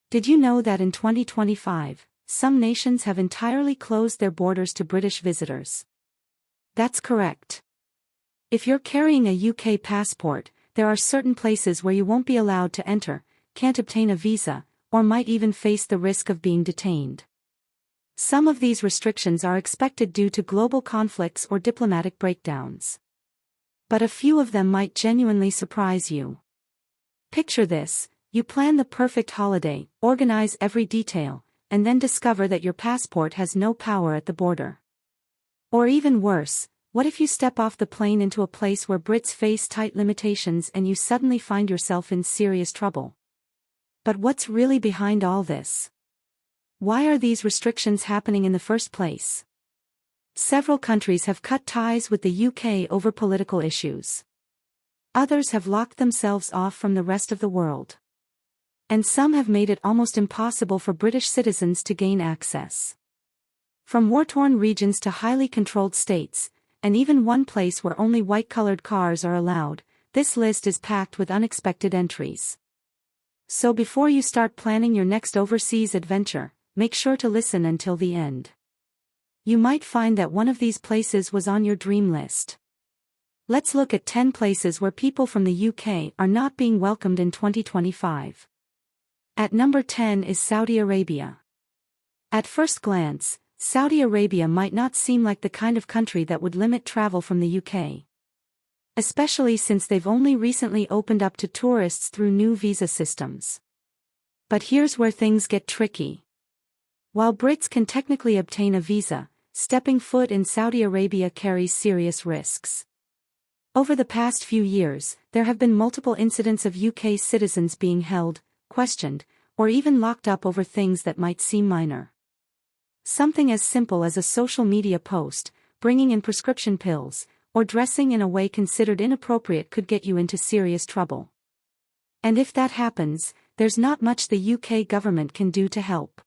Did you know that in 2025, some nations have entirely closed their borders to British visitors? That's correct. If you're carrying a UK passport, there are certain places where you won't be allowed to enter, can't obtain a visa, or might even face the risk of being detained. Some of these restrictions are expected due to global conflicts or diplomatic breakdowns. But a few of them might genuinely surprise you. Picture this: you plan the perfect holiday, organize every detail, and then discover that your passport has no power at the border. Or even worse, what if you step off the plane into a place where Brits face tight limitations and you suddenly find yourself in serious trouble? But what's really behind all this? Why are these restrictions happening in the first place? Several countries have cut ties with the UK over political issues. Others have locked themselves off from the rest of the world. And some have made it almost impossible for British citizens to gain access. From war-torn regions to highly controlled states, and even one place where only white-colored cars are allowed, this list is packed with unexpected entries. So before you start planning your next overseas adventure, make sure to listen until the end. You might find that one of these places was on your dream list. Let's look at 10 places where people from the UK are not being welcomed in 2025. At number 10 is Saudi Arabia. At first glance, Saudi Arabia might not seem like the kind of country that would limit travel from the UK. Especially since they've only recently opened up to tourists through new visa systems. But here's where things get tricky. While Brits can technically obtain a visa, stepping foot in Saudi Arabia carries serious risks. Over the past few years, there have been multiple incidents of UK citizens being held, questioned, or even locked up over things that might seem minor. Something as simple as a social media post, bringing in prescription pills, or dressing in a way considered inappropriate could get you into serious trouble. And if that happens, there's not much the UK government can do to help.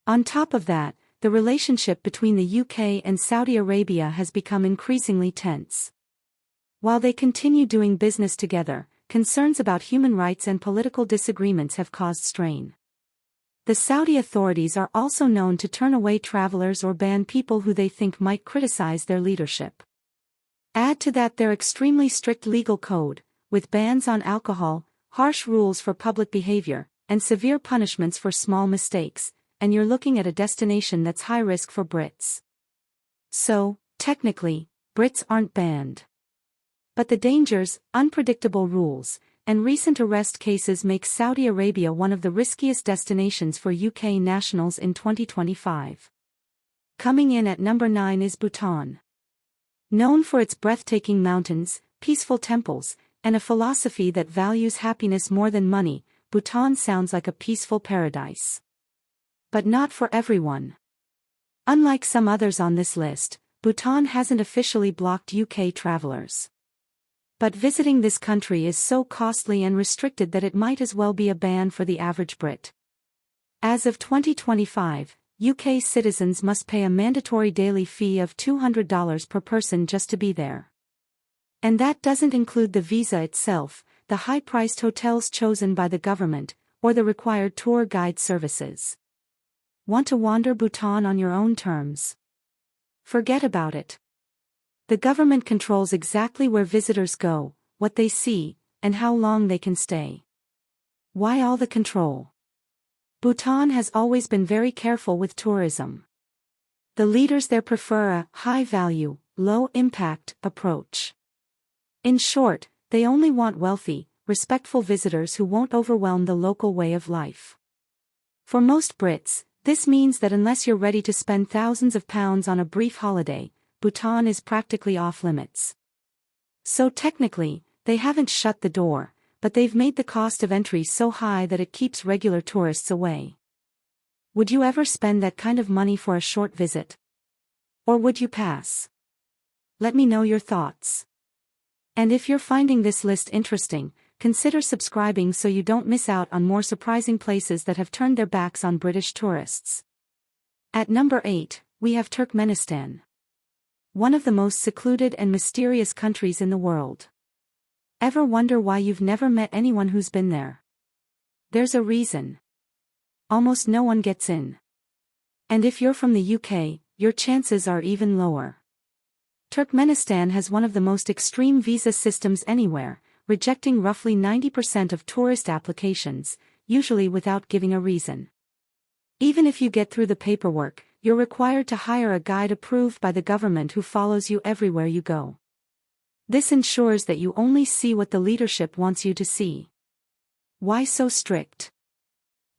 On top of that, the relationship between the UK and Saudi Arabia has become increasingly tense. While they continue doing business together, concerns about human rights and political disagreements have caused strain. The Saudi authorities are also known to turn away travelers or ban people who they think might criticize their leadership. Add to that their extremely strict legal code, with bans on alcohol, harsh rules for public behavior, and severe punishments for small mistakes, and you're looking at a destination that's high risk for Brits. So, technically, Brits aren't banned. But the dangers, unpredictable rules, and recent arrest cases make Saudi Arabia one of the riskiest destinations for UK nationals in 2025. Coming in at number 9 is Bhutan. Known for its breathtaking mountains, peaceful temples, and a philosophy that values happiness more than money, Bhutan sounds like a peaceful paradise. But not for everyone. Unlike some others on this list, Bhutan hasn't officially blocked UK travelers. But visiting this country is so costly and restricted that it might as well be a ban for the average Brit. As of 2025, UK citizens must pay a mandatory daily fee of $200 per person just to be there. And that doesn't include the visa itself, the high-priced hotels chosen by the government, or the required tour guide services. Want to wander Bhutan on your own terms? Forget about it. The government controls exactly where visitors go, what they see, and how long they can stay. Why all the control? Bhutan has always been very careful with tourism. The leaders there prefer a high-value, low-impact approach. In short, they only want wealthy, respectful visitors who won't overwhelm the local way of life. For most Brits, this means that unless you're ready to spend thousands of pounds on a brief holiday, Bhutan is practically off-limits. So technically, they haven't shut the door, but they've made the cost of entry so high that it keeps regular tourists away. Would you ever spend that kind of money for a short visit? Or would you pass? Let me know your thoughts. And if you're finding this list interesting, consider subscribing so you don't miss out on more surprising places that have turned their backs on British tourists. At number 8, we have Turkmenistan. One of the most secluded and mysterious countries in the world. Ever wonder why you've never met anyone who's been there? There's a reason. almost no one gets in. And if you're from the UK, your chances are even lower. Turkmenistan has one of the most extreme visa systems anywhere, rejecting roughly 90% of tourist applications, usually without giving a reason. Even if you get through the paperwork, you're required to hire a guide approved by the government who follows you everywhere you go. This ensures that you only see what the leadership wants you to see. Why so strict?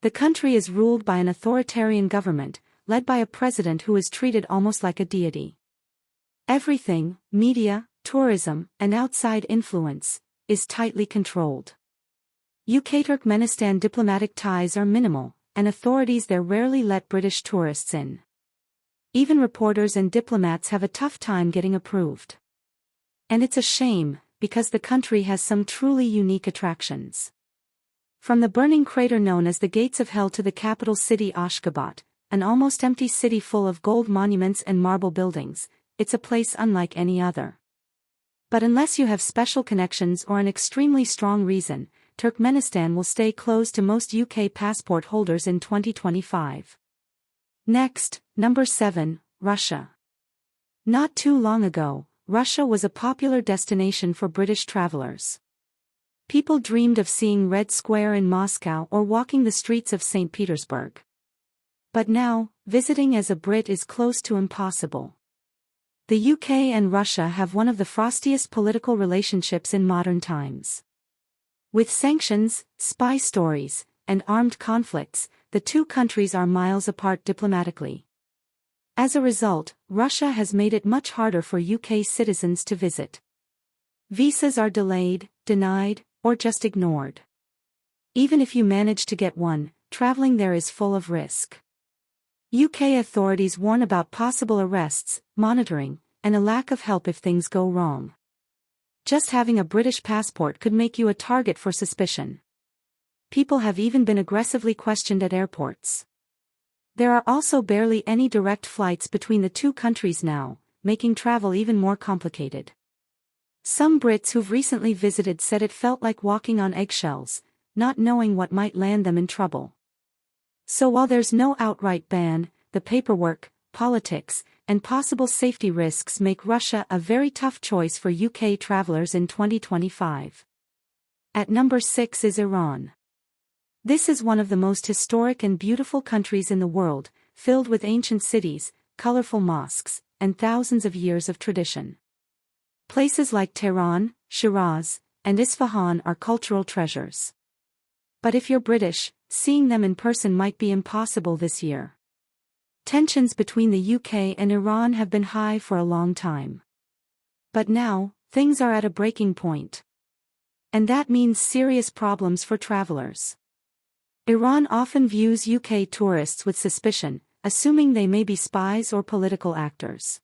The country is ruled by an authoritarian government, led by a president who is treated almost like a deity. Everything, media, tourism, and outside influence, is tightly controlled. UK-Turkmenistan diplomatic ties are minimal, and authorities there rarely let British tourists in. Even reporters and diplomats have a tough time getting approved. And it's a shame, because the country has some truly unique attractions. From the burning crater known as the Gates of Hell to the capital city Ashgabat, an almost empty city full of gold monuments and marble buildings, it's a place unlike any other. But unless you have special connections or an extremely strong reason, Turkmenistan will stay closed to most UK passport holders in 2025. Next, number 7, Russia. Not too long ago, Russia was a popular destination for British travelers. People dreamed of seeing Red Square in Moscow or walking the streets of St. Petersburg. But now, visiting as a Brit is close to impossible. The UK and Russia have one of the frostiest political relationships in modern times. With sanctions, spy stories, and armed conflicts, the two countries are miles apart diplomatically. As a result, Russia has made it much harder for UK citizens to visit. Visas are delayed, denied, or just ignored. Even if you manage to get one, traveling there is full of risk. UK authorities warn about possible arrests, monitoring, and a lack of help if things go wrong. Just having a British passport could make you a target for suspicion. People have even been aggressively questioned at airports. There are also barely any direct flights between the two countries now, making travel even more complicated. Some Brits who've recently visited said it felt like walking on eggshells, not knowing what might land them in trouble. So while there's no outright ban, the paperwork, politics, and possible safety risks make Russia a very tough choice for UK travelers in 2025. At number 6 is Iran. This is one of the most historic and beautiful countries in the world, filled with ancient cities, colorful mosques, and thousands of years of tradition. Places like Tehran, Shiraz, and Isfahan are cultural treasures. But if you're British, seeing them in person might be impossible this year. Tensions between the UK and Iran have been high for a long time. But now, things are at a breaking point. And that means serious problems for travelers. Iran often views UK tourists with suspicion, assuming they may be spies or political actors.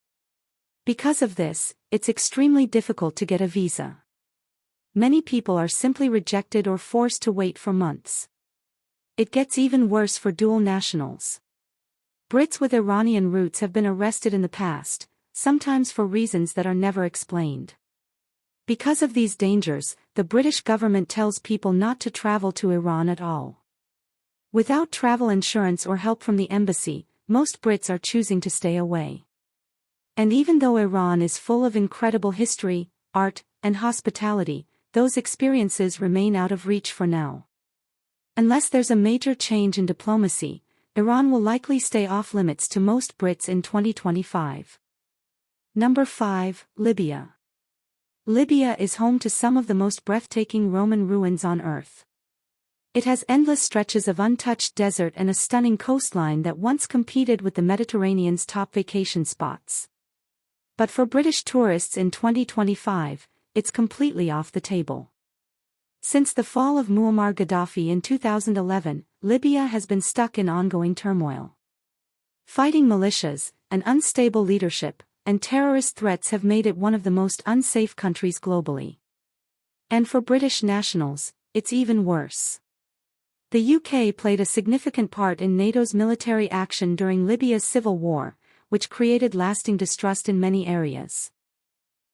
Because of this, it's extremely difficult to get a visa. Many people are simply rejected or forced to wait for months. It gets even worse for dual nationals. Brits with Iranian roots have been arrested in the past, sometimes for reasons that are never explained. Because of these dangers, the British government tells people not to travel to Iran at all. Without travel insurance or help from the embassy, most Brits are choosing to stay away. And even though Iran is full of incredible history, art, and hospitality, those experiences remain out of reach for now. Unless there's a major change in diplomacy, Iran will likely stay off limits to most Brits in 2025. Number 5, Libya. Libya is home to some of the most breathtaking Roman ruins on Earth. It has endless stretches of untouched desert and a stunning coastline that once competed with the Mediterranean's top vacation spots. But for British tourists in 2025, it's completely off the table. Since the fall of Muammar Gaddafi in 2011, Libya has been stuck in ongoing turmoil. Fighting militias, an unstable leadership, and terrorist threats have made it one of the most unsafe countries globally. And for British nationals, it's even worse. The UK played a significant part in NATO's military action during Libya's civil war, which created lasting distrust in many areas.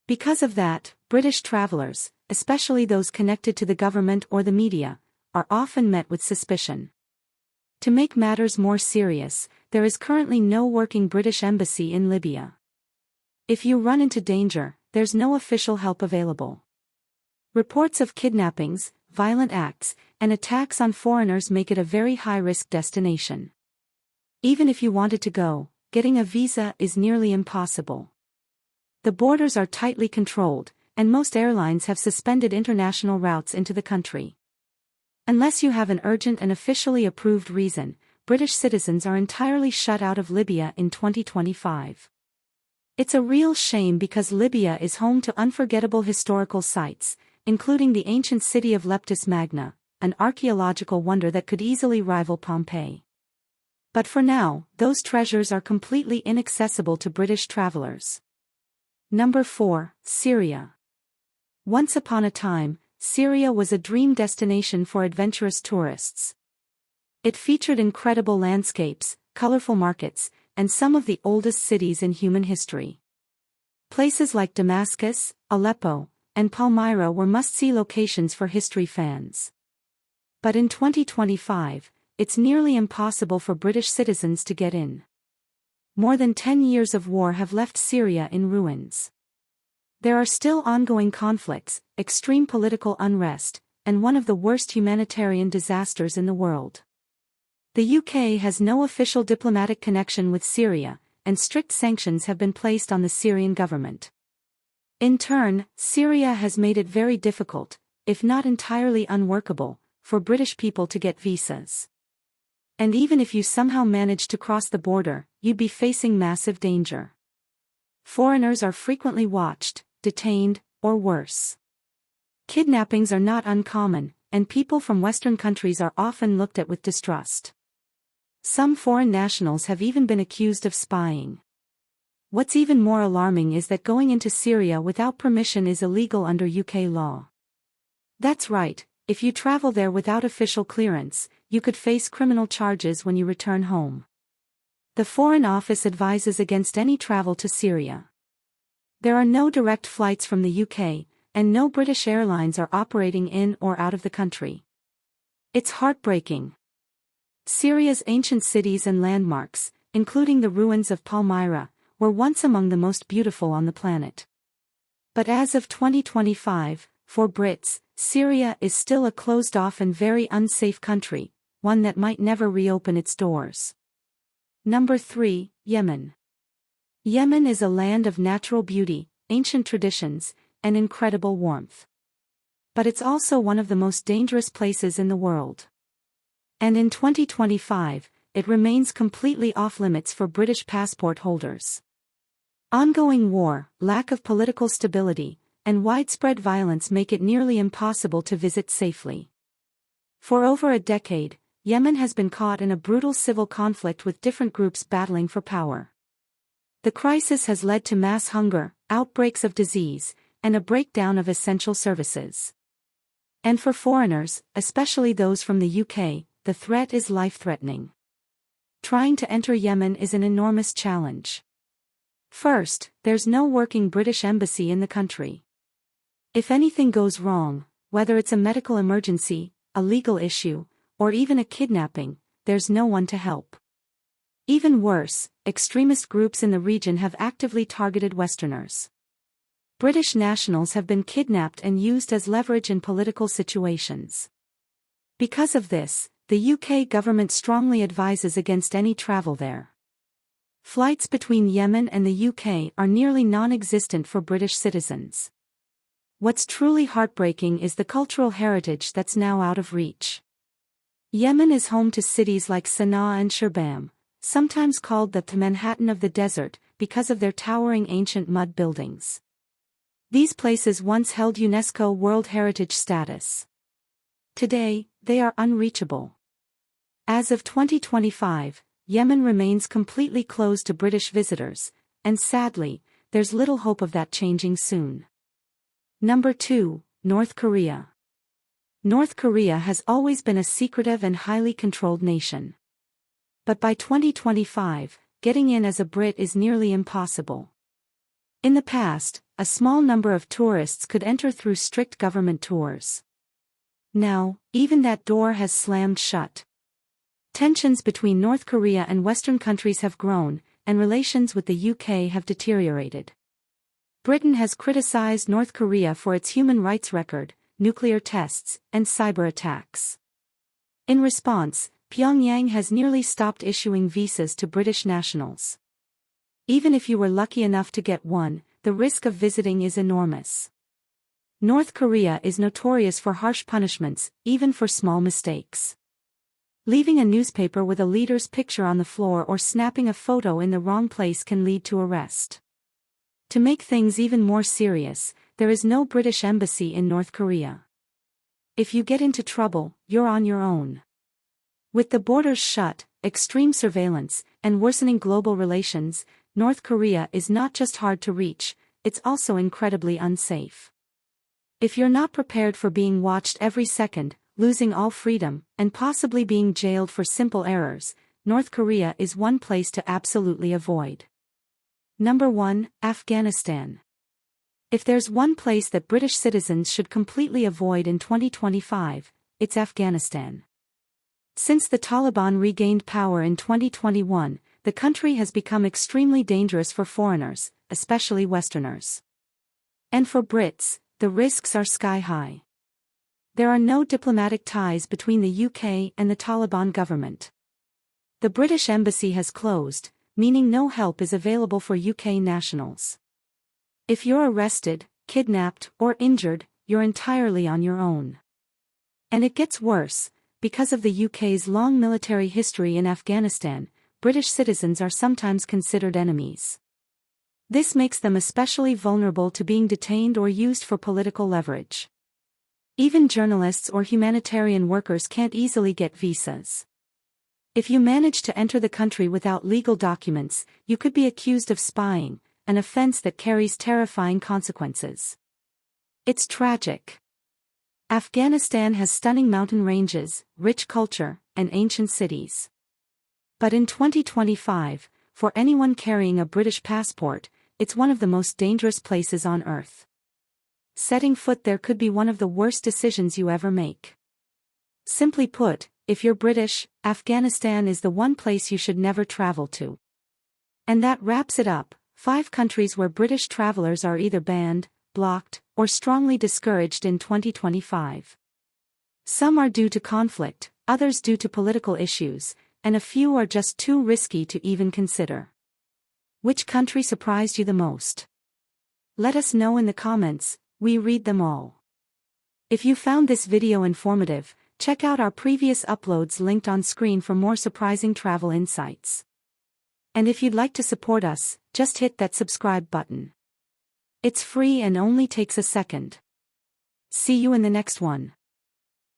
Because of that, British travelers, especially those connected to the government or the media, are often met with suspicion. To make matters more serious, there is currently no working British embassy in Libya. If you run into danger, there's no official help available. Reports of kidnappings, violent acts, and attacks on foreigners make it a very high-risk destination. Even if you wanted to go, getting a visa is nearly impossible. The borders are tightly controlled, and most airlines have suspended international routes into the country. Unless you have an urgent and officially approved reason, British citizens are entirely shut out of Libya in 2025. It's a real shame because Libya is home to unforgettable historical sites, including the ancient city of Leptis Magna, an archaeological wonder that could easily rival Pompeii. But for now, those treasures are completely inaccessible to British travelers. Number 4, Syria. Once upon a time, Syria was a dream destination for adventurous tourists. It featured incredible landscapes, colorful markets, and some of the oldest cities in human history. Places like Damascus, Aleppo, and Palmyra were must-see locations for history fans. But in 2025, it's nearly impossible for British citizens to get in. More than 10 years of war have left Syria in ruins. There are still ongoing conflicts, extreme political unrest, and one of the worst humanitarian disasters in the world. The UK has no official diplomatic connection with Syria, and strict sanctions have been placed on the Syrian government. In turn, Syria has made it very difficult, if not entirely unworkable, for British people to get visas. And even if you somehow manage to cross the border, you'd be facing massive danger. Foreigners are frequently watched, detained, or worse. Kidnappings are not uncommon, and people from Western countries are often looked at with distrust. Some foreign nationals have even been accused of spying. What's even more alarming is that going into Syria without permission is illegal under UK law. That's right, if you travel there without official clearance, you could face criminal charges when you return home. The Foreign Office advises against any travel to Syria. There are no direct flights from the UK, and no British airlines are operating in or out of the country. It's heartbreaking. Syria's ancient cities and landmarks, including the ruins of Palmyra, were once among the most beautiful on the planet. But as of 2025, for Brits, Syria is still a closed-off and very unsafe country, one that might never reopen its doors. Number 3, Yemen. Yemen is a land of natural beauty, ancient traditions, and incredible warmth. But it's also one of the most dangerous places in the world. And in 2025, it remains completely off-limits for British passport holders. Ongoing war, lack of political stability, and widespread violence make it nearly impossible to visit safely. For over a decade, Yemen has been caught in a brutal civil conflict with different groups battling for power. The crisis has led to mass hunger, outbreaks of disease, and a breakdown of essential services. And for foreigners, especially those from the UK, the threat is life-threatening. Trying to enter Yemen is an enormous challenge. First, there's no working British embassy in the country. If anything goes wrong, whether it's a medical emergency, a legal issue, or even a kidnapping, there's no one to help. Even worse, extremist groups in the region have actively targeted Westerners. British nationals have been kidnapped and used as leverage in political situations. Because of this, the UK government strongly advises against any travel there. Flights between Yemen and the UK are nearly non-existent for British citizens. What's truly heartbreaking is the cultural heritage that's now out of reach. Yemen is home to cities like Sana'a and Sherbam, sometimes called the Manhattan of the desert because of their towering ancient mud buildings. These places once held UNESCO World Heritage status. Today, they are unreachable. As of 2025, Yemen remains completely closed to British visitors, and sadly, there's little hope of that changing soon. Number 2, North Korea. North Korea has always been a secretive and highly controlled nation. But by 2025, getting in as a Brit is nearly impossible. In the past, a small number of tourists could enter through strict government tours. Now, even that door has slammed shut. Tensions between North Korea and Western countries have grown, and relations with the UK have deteriorated. Britain has criticized North Korea for its human rights record, nuclear tests, and cyber attacks. In response, Pyongyang has nearly stopped issuing visas to British nationals. Even if you were lucky enough to get one, the risk of visiting is enormous. North Korea is notorious for harsh punishments, even for small mistakes. Leaving a newspaper with a leader's picture on the floor or snapping a photo in the wrong place can lead to arrest. To make things even more serious, there is no British embassy in North Korea. If you get into trouble, you're on your own. With the borders shut, extreme surveillance, and worsening global relations, North Korea is not just hard to reach, it's also incredibly unsafe. If you're not prepared for being watched every second, losing all freedom, and possibly being jailed for simple errors, North Korea is one place to absolutely avoid. Number 1, Afghanistan. If there's one place that British citizens should completely avoid in 2025, it's Afghanistan. Since the Taliban regained power in 2021, the country has become extremely dangerous for foreigners, especially Westerners. And for Brits, the risks are sky high. There are no diplomatic ties between the UK and the Taliban government. The British embassy has closed, meaning no help is available for UK nationals. If you're arrested, kidnapped, or injured, you're entirely on your own. And it gets worse, because of the UK's long military history in Afghanistan, British citizens are sometimes considered enemies. This makes them especially vulnerable to being detained or used for political leverage. Even journalists or humanitarian workers can't easily get visas. If you manage to enter the country without legal documents, you could be accused of spying, an offense that carries terrifying consequences. It's tragic. Afghanistan has stunning mountain ranges, rich culture, and ancient cities. But in 2025, for anyone carrying a British passport, it's one of the most dangerous places on Earth. Setting foot there could be one of the worst decisions you ever make. Simply put, if you're British, Afghanistan is the one place you should never travel to. And that wraps it up, 5 countries where British travelers are either banned, blocked, or strongly discouraged in 2025. Some are due to conflict, others due to political issues, and a few are just too risky to even consider. Which country surprised you the most? Let us know in the comments, we read them all. If you found this video informative, check out our previous uploads linked on screen for more surprising travel insights. And if you'd like to support us, just hit that subscribe button. It's free and only takes a second. See you in the next one.